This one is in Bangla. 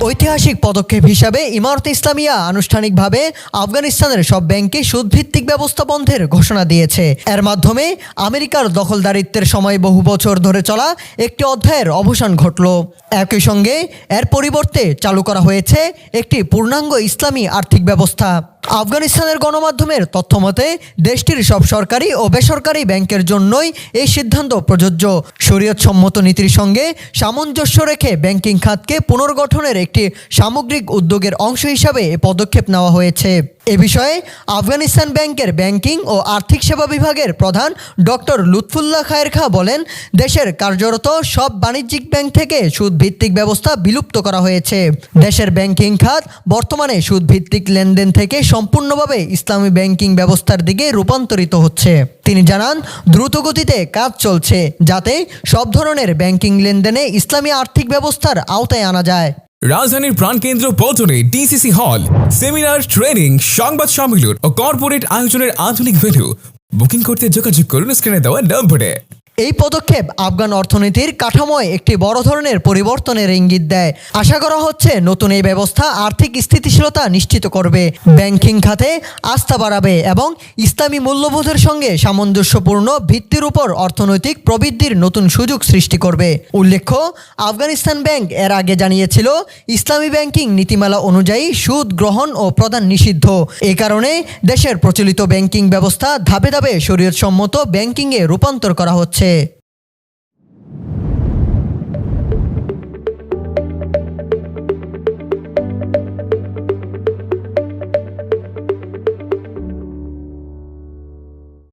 ঐতিহাসিক পদক্ষেপ হিসাবে ইমারত ইসলামিয়া আনুষ্ঠানিকভাবে আফগানিস্তানের সব ব্যাংকে সুদভিত্তিক ব্যবস্থা বন্ধের ঘোষণা দিয়েছে। এর মাধ্যমে আমেরিকার দখলদারিত্বের সময় বহু বছর ধরে চলা একটি অধ্যায়ের অবসান ঘটল। একই সঙ্গে এর পরিবর্তে চালু করা হয়েছে একটি পূর্ণাঙ্গ ইসলামী আর্থিক ব্যবস্থা। আফগানিস্তানের গণমাধ্যমের তথ্যমতে দেশটির সব সরকারি ও বেসরকারি ব্যাংকের জন্যই এই সিদ্ধান্ত প্রযোজ্য। শরীয়তসম্মত নীতির সঙ্গে সামঞ্জস্য রেখে ব্যাংকিং খাতকে পুনর্গঠনের একটি সামগ্রিক উদ্যোগের অংশ হিসাবে এ পদক্ষেপ নেওয়া হয়েছে। এ বিষয়ে আফগানিস্তান ব্যাংকের ব্যাংকিং ও আর্থিক সেবা বিভাগের প্রধান ডক্টর লুৎফুল্লাহ খায়ের খাঁ বলেন, দেশের কার্যরত সব বাণিজ্যিক ব্যাংক থেকে সুদভিত্তিক ব্যবস্থা বিলুপ্ত করা হয়েছে। দেশের ব্যাংকিং খাত বর্তমানে সুদভিত্তিক লেনদেন থেকে সম্পূর্ণভাবে ইসলামী ব্যাংকিং ব্যবস্থার দিকে রূপান্তরিত হচ্ছে। তিনি জানান, দ্রুতগতিতে কাজ চলছে যাতে সব ধরনের ব্যাংকিং লেনদেনে ইসলামী আর্থিক ব্যবস্থার আওতায় আনা যায়। রাজধানীর প্রাণকেন্দ্র পল্টনে ডিসিসি হল, সেমিনার, ট্রেনিং, সংবাদ সম্মেলন ও কর্পোরেট আয়োজনের আধুনিক ভেন্যু। বুকিং করতে যোগাযোগ করুন স্ক্রিনে দেওয়া নম্বরে। এই পদক্ষেপ আফগান অর্থনীতির কাঠামোয় একটি বড় ধরনের পরিবর্তনের ইঙ্গিত দেয়। আশা করা হচ্ছে নতুন এই ব্যবস্থা আর্থিক স্থিতিশীলতা নিশ্চিত করবে, ব্যাংকিং খাতে আস্থা বাড়াবে এবং ইসলামী মূল্যবোধের সঙ্গে সামঞ্জস্যপূর্ণ ভিত্তির উপর অর্থনৈতিক প্রবৃদ্ধির নতুন সুযোগ সৃষ্টি করবে। উল্লেখ্য, আফগানিস্তান ব্যাংক এর আগে জানিয়েছিল ইসলামী ব্যাংকিং নীতিমালা অনুযায়ী সুদ গ্রহণ ও প্রদান নিষিদ্ধ। এ কারণে দেশের প্রচলিত ব্যাংকিং ব্যবস্থা ধাপে ধাপে শরীয়তসম্মত ব্যাংকিংয়ে রূপান্তর করা হচ্ছে।